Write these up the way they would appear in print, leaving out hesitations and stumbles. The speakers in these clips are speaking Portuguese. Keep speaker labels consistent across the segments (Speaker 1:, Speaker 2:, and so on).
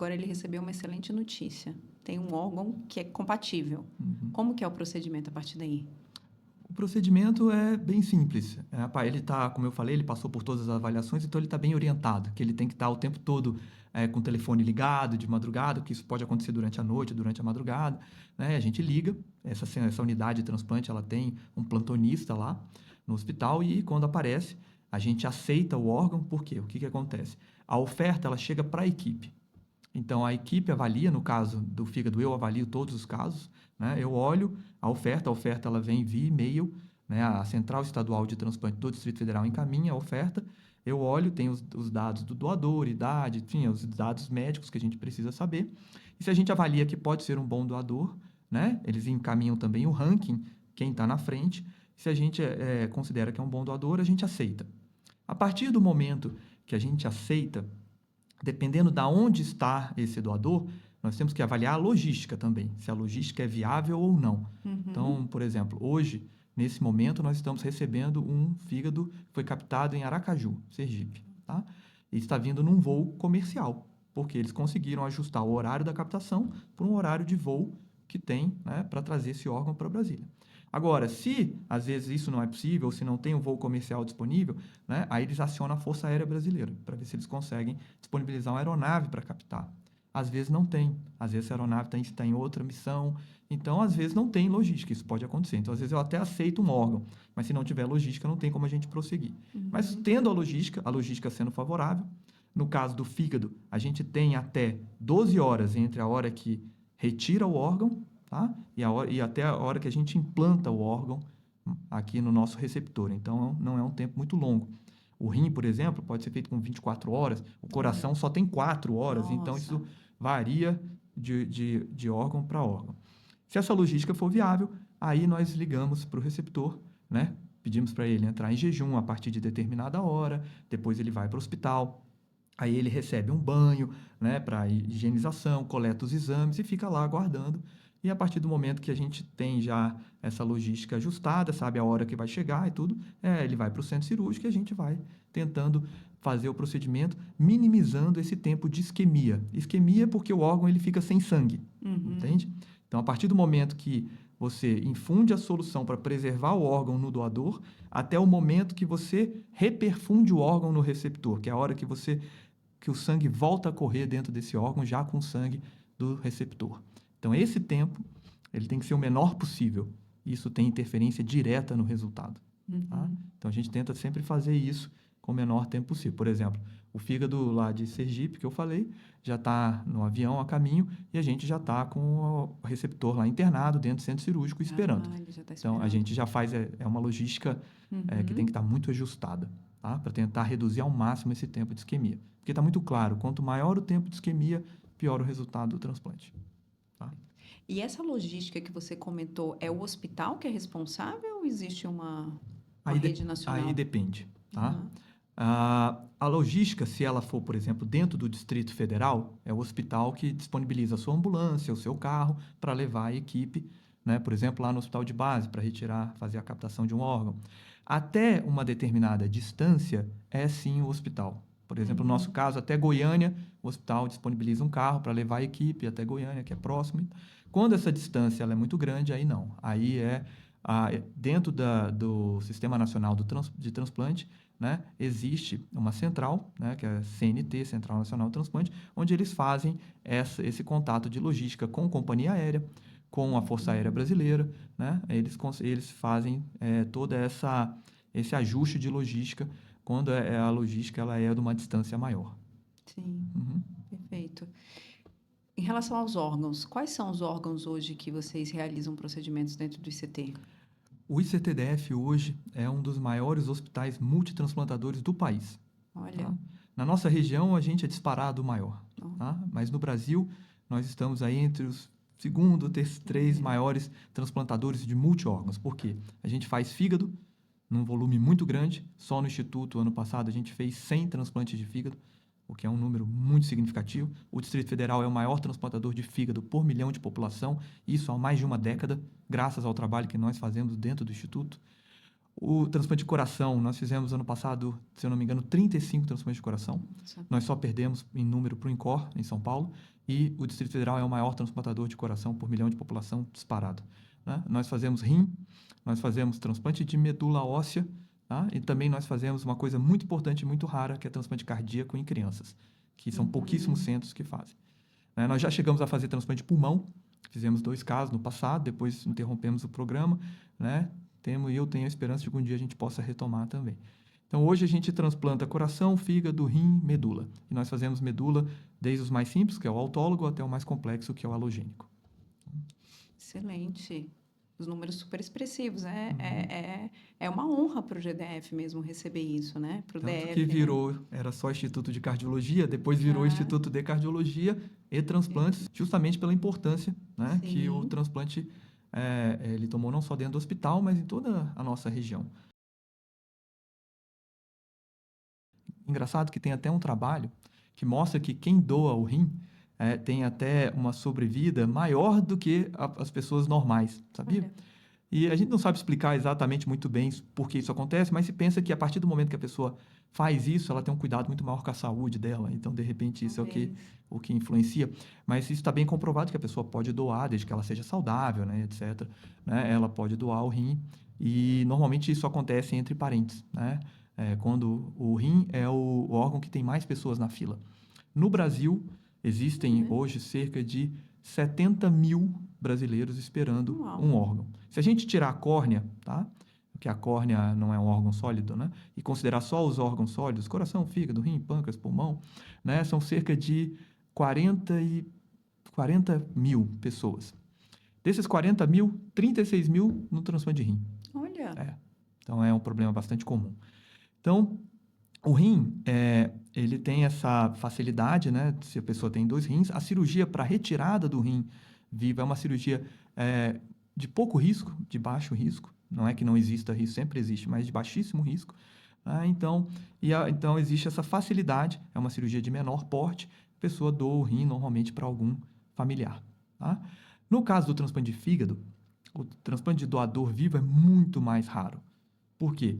Speaker 1: agora ele recebeu uma excelente notícia. Tem um órgão que é compatível. Como que é o procedimento a partir daí?
Speaker 2: O procedimento é bem simples. Ele está, como eu falei, ele passou por todas as avaliações, então ele está bem orientado, que ele tem que estar o tempo todo com o telefone ligado, de madrugada, que isso pode acontecer durante a noite, durante a madrugada. Né? A gente liga, essa unidade de transplante, ela tem um plantonista lá no hospital e quando aparece, a gente aceita o órgão, por quê? O que acontece? A oferta, ela chega para a equipe. Então, a equipe avalia, no caso do fígado, eu avalio todos os casos, né? Eu olho a oferta ela vem via e-mail, né? A Central Estadual de Transplante do Distrito Federal encaminha a oferta, eu olho, tem os dados do doador, idade, enfim, os dados médicos que a gente precisa saber, e se a gente avalia que pode ser um bom doador, né? Eles encaminham também o ranking, quem está na frente, se a gente considera que é um bom doador, a gente aceita. A partir do momento que a gente aceita, dependendo de onde está esse doador, nós temos que avaliar a logística também, se a logística é viável ou não. Então, por exemplo, hoje, nesse momento, nós estamos recebendo um fígado que foi captado em Aracaju, Sergipe. Tá? E está vindo num voo comercial, porque eles conseguiram ajustar o horário da captação para um horário de voo que tem, né, para trazer esse órgão para Brasília. Agora, se às vezes isso não é possível, ou se não tem um voo comercial disponível, né, aí eles acionam a Força Aérea Brasileira para ver se eles conseguem disponibilizar uma aeronave para captar. Às vezes não tem, às vezes a aeronave está em outra missão, então às vezes não tem logística, isso pode acontecer. Então às vezes eu até aceito um órgão, mas se não tiver logística não tem como a gente prosseguir. Mas tendo a logística sendo favorável, no caso do fígado, a gente tem até 12 horas entre a hora que retira o órgão, tá? E até a hora que a gente implanta o órgão aqui no nosso receptor. Então, não é um tempo muito longo. O rim, por exemplo, pode ser feito com 24 horas, o coração só tem 4 horas,
Speaker 1: Nossa.
Speaker 2: então isso varia de órgão para órgão. Se essa logística for viável, aí nós ligamos para o receptor, né? Pedimos para ele entrar em jejum a partir de determinada hora, depois ele vai para o hospital, aí ele recebe um banho, né, para higienização, coleta os exames e fica lá aguardando. E a partir do momento que a gente tem já essa logística ajustada, sabe a hora que vai chegar e tudo, ele vai para o centro cirúrgico e a gente vai tentando fazer o procedimento, minimizando esse tempo de isquemia. Isquemia é porque o órgão ele fica sem sangue, entende? Então, a partir do momento que você infunde a solução para preservar o órgão no doador, até o momento que você reperfunde o órgão no receptor, que é a hora que o sangue volta a correr dentro desse órgão já com o sangue do receptor. Então, esse tempo ele tem que ser o menor possível. Isso tem interferência direta no resultado. Tá? Então, a gente tenta sempre fazer isso com o menor tempo possível. Por exemplo, o fígado lá de Sergipe, que eu falei, já está no avião a caminho e a gente já está com o receptor lá internado dentro do centro cirúrgico esperando.
Speaker 1: Ele já tá
Speaker 2: Então, a gente já faz, uma logística que tem que estar muito ajustada, tá? Para tentar reduzir ao máximo esse tempo de isquemia. Porque está muito claro, quanto maior o tempo de isquemia, pior o resultado do transplante. Tá?
Speaker 1: E essa logística que você comentou, é o hospital que é responsável ou existe uma rede nacional?
Speaker 2: Aí depende, tá? A logística, se ela for, por exemplo, dentro do Distrito Federal, é o hospital que disponibiliza a sua ambulância, o seu carro, para levar a equipe, né? Por exemplo, lá no hospital de base, para fazer a captação de um órgão. Até uma determinada distância, é sim o hospital. Por exemplo, no nosso caso, até Goiânia, o hospital disponibiliza um carro para levar a equipe até Goiânia, que é próximo. Quando essa distância ela é muito grande, aí não. Aí dentro do Sistema Nacional de Transplante, né, existe uma central, né, que é a CNT, Central Nacional de Transplante, onde eles fazem esse contato de logística com a companhia aérea, com a Força Aérea Brasileira, né, eles fazem todo esse ajuste de logística quando a logística ela é de uma distância maior.
Speaker 1: Sim, perfeito. Em relação aos órgãos, quais são os órgãos hoje que vocês realizam procedimentos dentro do ICT?
Speaker 2: O ICTDF hoje é um dos maiores hospitais multitransportadores do país.
Speaker 1: Olha.
Speaker 2: Tá? Na nossa região, a gente é disparado o maior. Tá? Mas no Brasil, nós estamos aí entre os segundo, três maiores transplantadores de multiórgãos. Por quê? A gente faz fígado num volume muito grande. Só no Instituto, ano passado, a gente fez 100 transplantes de fígado, o que é um número muito significativo. O Distrito Federal é o maior transplantador de fígado por milhão de população, isso há mais de uma década, graças ao trabalho que nós fazemos dentro do Instituto. O transplante de coração, nós fizemos ano passado, se eu não me engano, 35 transplantes de coração. Nós só perdemos em número para o INCOR, em São Paulo, e o Distrito Federal é o maior transplantador de coração por milhão de população disparado. Né? Nós fazemos rim, nós fazemos transplante de medula óssea, tá? E também nós fazemos uma coisa muito importante e muito rara, que é transplante cardíaco em crianças, que são pouquíssimos centros que fazem. Né? Nós já chegamos a fazer transplante de pulmão, fizemos 2 casos no passado, depois interrompemos o programa, né? Eu tenho a esperança de que um dia a gente possa retomar também. Então, hoje a gente transplanta coração, fígado, rim, medula. E nós fazemos medula desde os mais simples, que é o autólogo, até o mais complexo, que é o halogênico.
Speaker 1: Excelente. Os números super expressivos. É uma honra para o GDF mesmo receber isso, né? Para o
Speaker 2: Tanto
Speaker 1: DF,
Speaker 2: que
Speaker 1: né?
Speaker 2: virou, era só Instituto de Cardiologia, depois virou Instituto de Cardiologia e Transplantes, justamente pela importância, né, que o
Speaker 1: Sim.
Speaker 2: transplante ele tomou não só dentro do hospital, mas em toda a nossa região. Engraçado que tem até um trabalho que mostra que quem doa o rim tem até uma sobrevida maior do que as pessoas normais, sabia?
Speaker 1: Olha,
Speaker 2: E a gente não sabe explicar exatamente muito bem por que isso acontece, mas se pensa que a partir do momento que a pessoa faz isso, ela tem um cuidado muito maior com a saúde dela. Então, de repente, isso é
Speaker 1: talvez.
Speaker 2: o que influencia. Mas isso está bem comprovado que a pessoa pode doar, desde que ela seja saudável, né, etc. Né? Ela pode doar o rim. E, normalmente, isso acontece entre parentes, né? Quando o rim é o órgão que tem mais pessoas na fila. No Brasil, existem hoje cerca de 70 mil brasileiros esperando
Speaker 1: Uau.
Speaker 2: um órgão. Se a gente tirar a córnea, tá? Porque a córnea não é um órgão sólido, né? E considerar só os órgãos sólidos, coração, fígado, rim, pâncreas, pulmão, né? São cerca de 40 mil pessoas. Desses 40 mil, 36 mil no transplante de rim.
Speaker 1: Olha.
Speaker 2: Então, é um problema bastante comum. Então, o rim, ele tem essa facilidade, né? Se a pessoa tem 2 rins, a cirurgia para retirada do rim vivo é uma cirurgia de pouco risco, de baixo risco. Não é que não exista risco, sempre existe, mas de baixíssimo risco. Né? Então existe essa facilidade, é uma cirurgia de menor porte, a pessoa doa o rim normalmente para algum familiar. Tá? No caso do transplante de fígado, o transplante de doador vivo é muito mais raro. Por quê?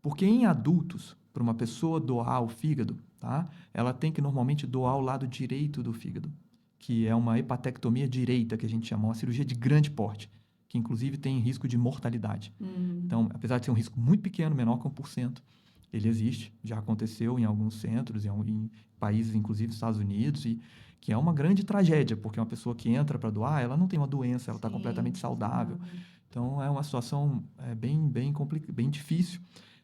Speaker 2: Porque em adultos, para uma pessoa doar o fígado, tá? Ela tem que normalmente doar o lado direito do fígado, que é uma hepatectomia direita, que a gente chama, uma cirurgia de grande porte, que inclusive tem risco de mortalidade. Então, apesar de ser um risco muito pequeno, menor que 1%, ele existe, já aconteceu em alguns centros, em países, inclusive Estados Unidos, e que é uma grande tragédia, porque uma pessoa que entra para doar, ela não tem uma doença, ela está completamente saudável. Então, é uma situação bem difícil.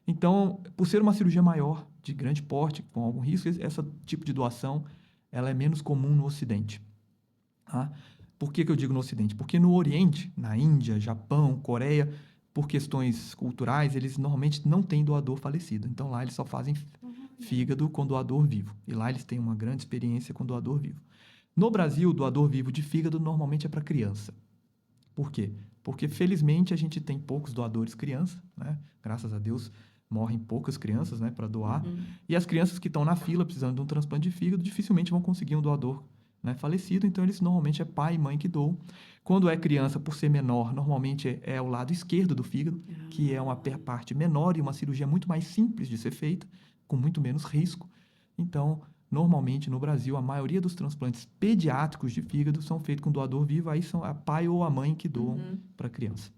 Speaker 2: Então, por ser uma cirurgia maior, de grande porte, com algum risco, esse tipo de doação ela é menos comum no Ocidente. Tá? Por que eu digo no Ocidente? Porque no Oriente, na Índia, Japão, Coreia, por questões culturais, eles normalmente não têm doador falecido. Então, lá eles só fazem fígado com doador vivo. E lá eles têm uma grande experiência com doador vivo. No Brasil, o doador vivo de fígado normalmente é para criança. Por quê? Porque, felizmente, a gente tem poucos doadores criança, né? Graças a Deus, morrem poucas crianças, né, para doar. E as crianças que estão na fila precisando de um transplante de fígado dificilmente vão conseguir um doador, né, falecido, então eles normalmente é pai e mãe que doam. Quando é criança, por ser menor, normalmente é o lado esquerdo do fígado, que é uma parte menor e uma cirurgia muito mais simples de ser feita, com muito menos risco. Então, normalmente no Brasil, a maioria dos transplantes pediátricos de fígado são feitos com doador vivo, aí são a pai ou a mãe que doam para a criança.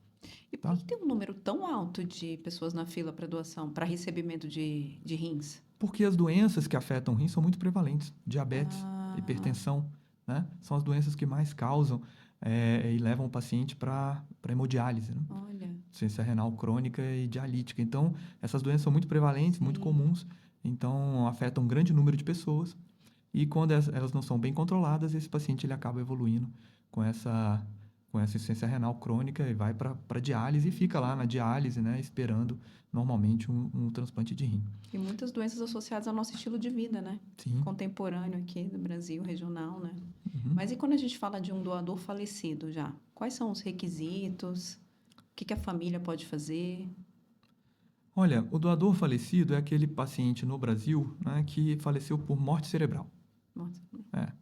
Speaker 1: E
Speaker 2: Tá?
Speaker 1: por que tem um número tão alto de pessoas na fila para doação, para recebimento de rins?
Speaker 2: Porque as doenças que afetam o rim são muito prevalentes. Diabetes, hipertensão, né? São as doenças que mais causam e levam o paciente para hemodiálise, né?
Speaker 1: Olha,
Speaker 2: Insuficiência renal crônica e dialítica. Então, essas doenças são muito prevalentes, muito comuns. Então, afetam um grande número de pessoas. E quando elas não são bem controladas, esse paciente ele acaba evoluindo com essa insuficiência renal crônica e vai para diálise e fica lá na diálise, né, esperando normalmente um transplante de rim.
Speaker 1: e muitas doenças associadas ao nosso estilo de vida, né?
Speaker 2: Sim.
Speaker 1: Contemporâneo aqui do Brasil, regional, né? Mas e quando a gente fala de um doador falecido já? Quais são os requisitos? O que a família pode fazer?
Speaker 2: Olha, o doador falecido é aquele paciente no Brasil, né, que faleceu por morte cerebral.
Speaker 1: Nossa,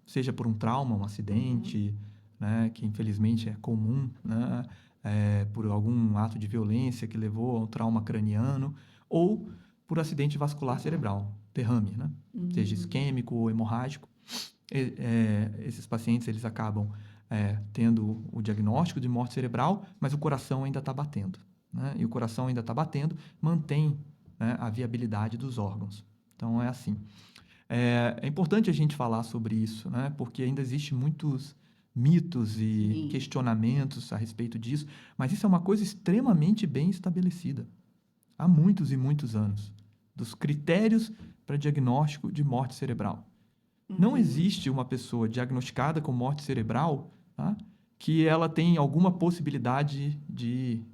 Speaker 2: Seja por um trauma, um acidente, né, que infelizmente é comum, né, por algum ato de violência que levou a um trauma craniano, ou por acidente vascular cerebral, derrame, né? Seja isquêmico ou hemorrágico. Esses pacientes eles acabam tendo o diagnóstico de morte cerebral, mas o coração ainda está batendo, né? E o coração ainda está batendo, mantém, né, a viabilidade dos órgãos. Então, é assim. É importante a gente falar sobre isso, né? Porque ainda existem muitos mitos e
Speaker 1: Sim.
Speaker 2: questionamentos a respeito disso, mas isso é uma coisa extremamente bem estabelecida há muitos e muitos anos, dos critérios para diagnóstico de morte cerebral. Não existe uma pessoa diagnosticada com morte cerebral, tá, que ela tem alguma possibilidade de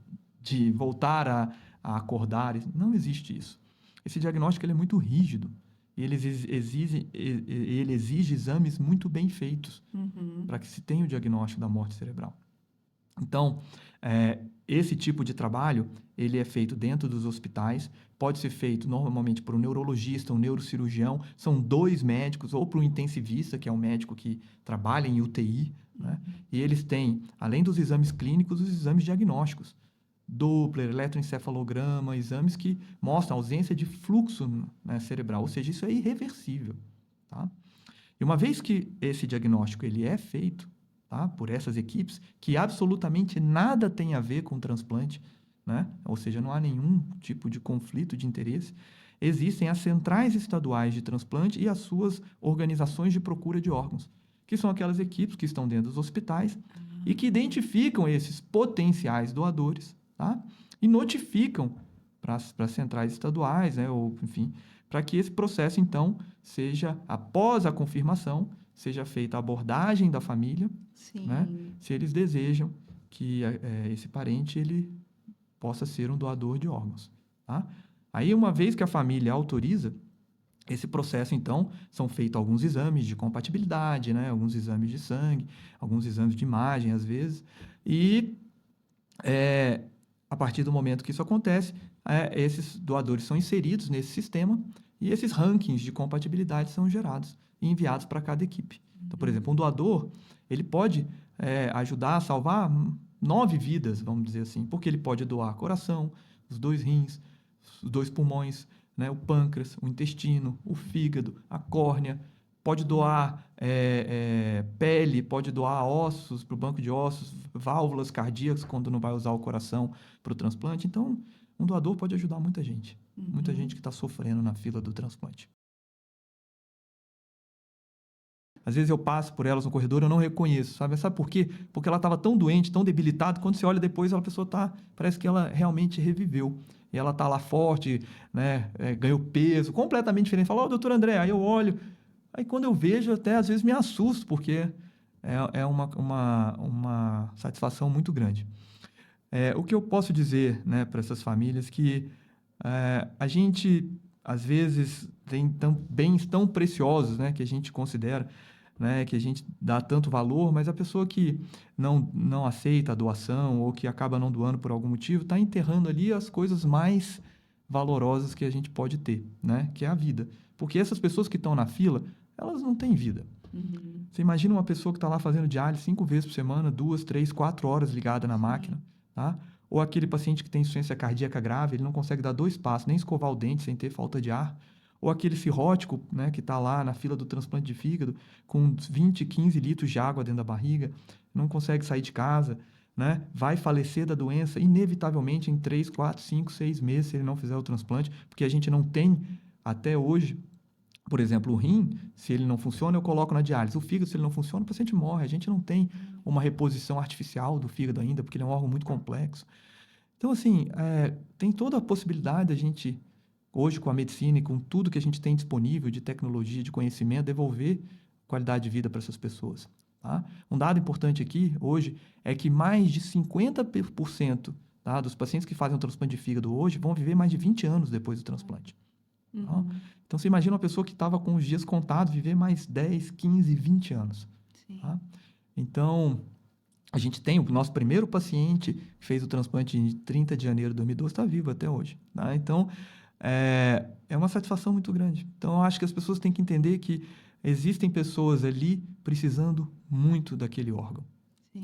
Speaker 2: voltar a acordar. Não existe isso. Esse diagnóstico ele é muito rígido. Ele exige exames muito bem feitos para que se tenha o diagnóstico da morte cerebral. Então, esse tipo de trabalho, ele é feito dentro dos hospitais, pode ser feito normalmente por um neurologista, um neurocirurgião, são 2 médicos, ou por um intensivista, que é um médico que trabalha em UTI, né? E eles têm, além dos exames clínicos, os exames diagnósticos, Doppler, eletroencefalograma, exames que mostram ausência de fluxo, né, cerebral, ou seja, isso é irreversível, tá? E uma vez que esse diagnóstico ele é feito, tá, por essas equipes, que absolutamente nada tem a ver com transplante, né? Ou seja, não há nenhum tipo de conflito de interesse, existem as centrais estaduais de transplante e as suas organizações de procura de órgãos, que são aquelas equipes que estão dentro dos hospitais e que identificam esses potenciais doadores, tá? E notificam para as centrais estaduais, né? Ou, enfim, para que esse processo, então, seja, após a confirmação, seja feita a abordagem da família, né? Se eles desejam que esse parente ele possa ser um doador de órgãos, tá? Aí, uma vez que a família autoriza, esse processo, então, são feitos alguns exames de compatibilidade, né? Alguns exames de sangue, alguns exames de imagem, às vezes, e a partir do momento que isso acontece, esses doadores são inseridos nesse sistema e esses rankings de compatibilidade são gerados e enviados para cada equipe. Então, por exemplo, um doador, ele pode ajudar a salvar 9 vidas, vamos dizer assim, porque ele pode doar coração, os 2 rins, os 2 pulmões, né, o pâncreas, o intestino, o fígado, a córnea, pode doar pele, pode doar ossos para o banco de ossos, válvulas cardíacas quando não vai usar o coração para o transplante. Então, um doador pode ajudar muita gente que está sofrendo na fila do transplante. Às vezes eu passo por elas no corredor, eu não reconheço, sabe? Sabe por quê? Porque ela estava tão doente, tão debilitada, quando você olha depois, a pessoa parece que ela realmente reviveu. E ela está lá forte, né? Ganhou peso, completamente diferente. Fala, doutor André, aí eu olho. Aí quando eu vejo, até às vezes me assusto, porque é uma satisfação muito grande. O que eu posso dizer, né, para essas famílias que a gente, às vezes, tem bens tão preciosos, né, que a gente considera, né, que a gente dá tanto valor, mas a pessoa que não aceita a doação ou que acaba não doando por algum motivo, está enterrando ali as coisas mais valorosas que a gente pode ter, né, que é a vida. Porque essas pessoas que estão na fila, elas não têm vida. Você imagina uma pessoa que está lá fazendo diálise 5 vezes por semana, 2, 3, 4 horas ligada na máquina, tá? Ou aquele paciente que tem insuficiência cardíaca grave, ele não consegue dar 2 passos, nem escovar o dente sem ter falta de ar. Ou aquele cirrótico, né, que está lá na fila do transplante de fígado, com 20, 15 litros de água dentro da barriga, não consegue sair de casa, né? Vai falecer da doença, inevitavelmente, em 3, 4, 5, 6 meses, se ele não fizer o transplante, porque a gente não tem, até hoje, por exemplo, o rim, se ele não funciona, eu coloco na diálise. O fígado, se ele não funciona, o paciente morre. A gente não tem uma reposição artificial do fígado ainda, porque ele é um órgão muito complexo. Então, assim, tem toda a possibilidade da gente, hoje, com a medicina e com tudo que a gente tem disponível de tecnologia, de conhecimento, devolver qualidade de vida para essas pessoas. Tá? Um dado importante aqui, hoje, é que mais de 50%, tá, dos pacientes que fazem o transplante de fígado hoje vão viver mais de 20 anos depois do transplante. Tá? Então, você imagina uma pessoa que estava com os dias contados viver mais 10, 15, 20 anos. Tá? Então, a gente tem o nosso primeiro paciente que fez o transplante em 30 de janeiro de 2012, está vivo até hoje. Tá? Então, é uma satisfação muito grande. Então, eu acho que as pessoas têm que entender que existem pessoas ali precisando muito daquele órgão.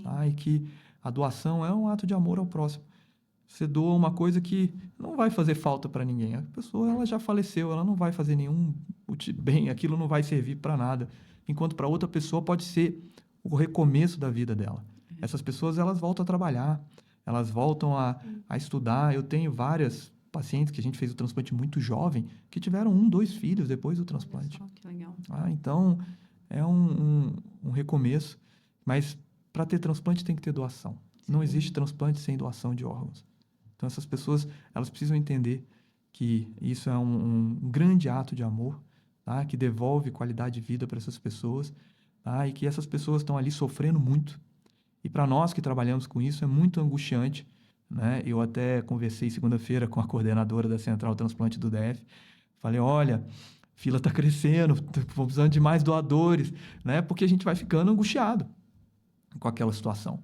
Speaker 2: Tá? E que A doação é um ato de amor ao próximo. Você doa uma coisa que não vai fazer falta para ninguém. A pessoa ela já faleceu, ela não vai fazer nenhum bem, aquilo não vai servir para nada. Enquanto para outra pessoa pode ser o recomeço da vida dela. Essas pessoas elas voltam a trabalhar, elas voltam a estudar. Eu tenho várias pacientes que a gente fez o transplante muito jovem, que tiveram 1, 2 filhos depois do transplante.
Speaker 1: Olha só, que legal.
Speaker 2: Então, é um recomeço. Mas para ter transplante tem que ter doação. Não existe transplante sem doação de órgãos. Então, essas pessoas, elas precisam entender que isso é um grande ato de amor, tá? Que devolve qualidade de vida para essas pessoas, tá? E que essas pessoas estão ali sofrendo muito. E para nós que trabalhamos com isso, é muito angustiante, né? Eu até conversei segunda-feira com a coordenadora da Central Transplante do DF. Falei, olha, fila está crescendo, estamos precisando de mais doadores, né? Porque a gente vai ficando angustiado com aquela situação.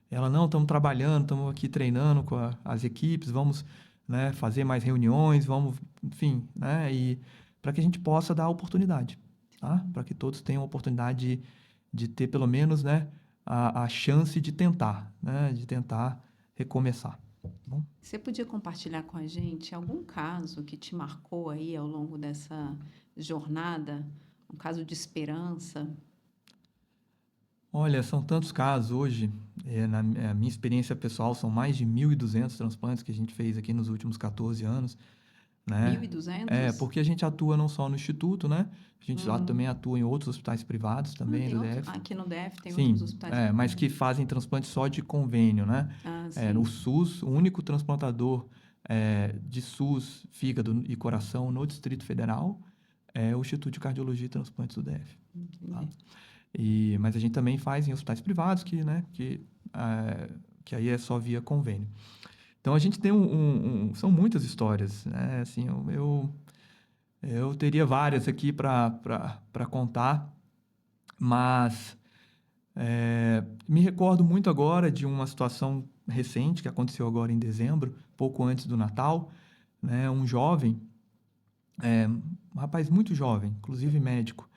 Speaker 2: Ela, não, estamos trabalhando, estamos aqui treinando com as equipes, vamos, né, fazer mais reuniões, vamos, enfim, né, e para que a gente possa dar oportunidade, tá? Para que todos tenham a oportunidade de ter, pelo menos, né, a chance de tentar, né, de tentar recomeçar. Tá bom?
Speaker 1: Você podia compartilhar com a gente algum caso que te marcou aí ao longo dessa jornada? Um caso de esperança?
Speaker 2: Olha, são tantos casos hoje, na minha experiência pessoal, são mais de 1.200 transplantes que a gente fez aqui nos últimos 14 anos, né?
Speaker 1: 1.200?
Speaker 2: Porque a gente atua não só no Instituto, né? A gente também atua em outros hospitais privados também
Speaker 1: Tem
Speaker 2: do
Speaker 1: outro,
Speaker 2: DF.
Speaker 1: aqui no DF tem
Speaker 2: Sim,
Speaker 1: outros hospitais.
Speaker 2: mas que fazem transplante só de convênio, né?
Speaker 1: Sim.
Speaker 2: No SUS, o único transplantador de SUS, fígado e coração no Distrito Federal é o Instituto de Cardiologia e Transplantes do DF. Tá? Mas a gente também faz em hospitais privados, que aí é só via convênio. Então, a gente tem são muitas histórias, né? Assim, eu teria várias aqui para contar, mas me recordo muito agora de uma situação recente que aconteceu agora em dezembro, pouco antes do Natal, né? Um jovem, um rapaz muito jovem, inclusive médico,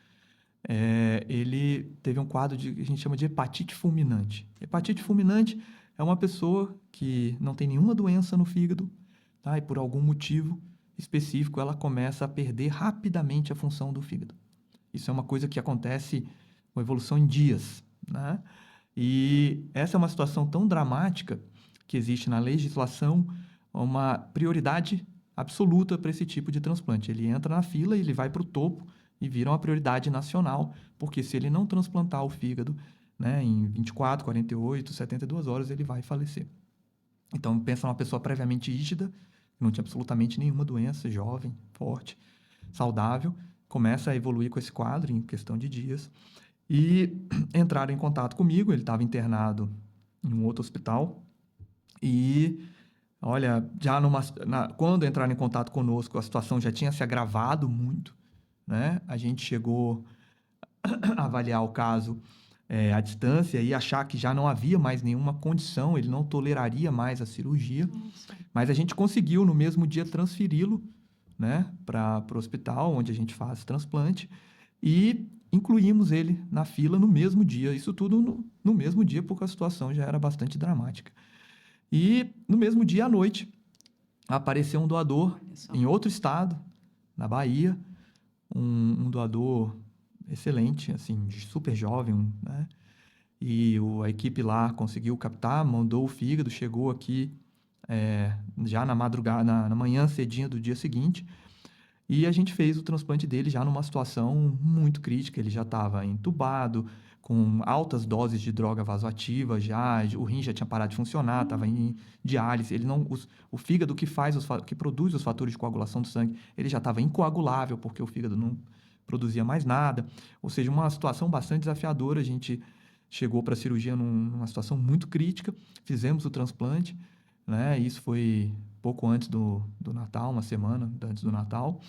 Speaker 2: ele teve um quadro que a gente chama de hepatite fulminante. Hepatite fulminante é uma pessoa que não tem nenhuma doença no fígado, tá? E por algum motivo específico ela começa a perder rapidamente a função do fígado. Isso é uma coisa que acontece com evolução em dias, né? E essa é uma situação tão dramática que existe na legislação uma prioridade absoluta para esse tipo de transplante. Ele entra na fila e ele vai para o topo e vira uma prioridade nacional, porque se ele não transplantar o fígado, né, em 24, 48, 72 horas, ele vai falecer. Então, pensa numa pessoa previamente rígida, que não tinha absolutamente nenhuma doença, jovem, forte, saudável, começa a evoluir com esse quadro em questão de dias, e entraram em contato comigo, ele estava internado em um outro hospital, e, olha, quando entraram em contato conosco, a situação já tinha se agravado muito, né? A gente chegou a avaliar o caso à distância e achar que já não havia mais nenhuma condição, ele não toleraria mais a cirurgia.
Speaker 1: Nossa.
Speaker 2: Mas a gente conseguiu, no mesmo dia, transferi-lo, né, para o hospital onde a gente faz transplante e incluímos ele na fila no mesmo dia. Isso tudo no mesmo dia, porque a situação já era bastante dramática. E no mesmo dia à noite, apareceu um doador em outro estado, na Bahia, um doador excelente, assim, super jovem, né? E a equipe lá conseguiu captar, mandou o fígado, chegou aqui já na madrugada, na manhã cedinha do dia seguinte, e a gente fez o transplante dele já numa situação muito crítica. Ele já estava entubado, com altas doses de droga vasoativa, o rim já tinha parado de funcionar, estava em diálise. O fígado que produz os fatores de coagulação do sangue, ele já estava incoagulável, porque o fígado não produzia mais nada. Ou seja, uma situação bastante desafiadora. A gente chegou para a cirurgia numa situação muito crítica, fizemos o transplante, né? Isso foi pouco antes do Natal, uma semana antes do Natal.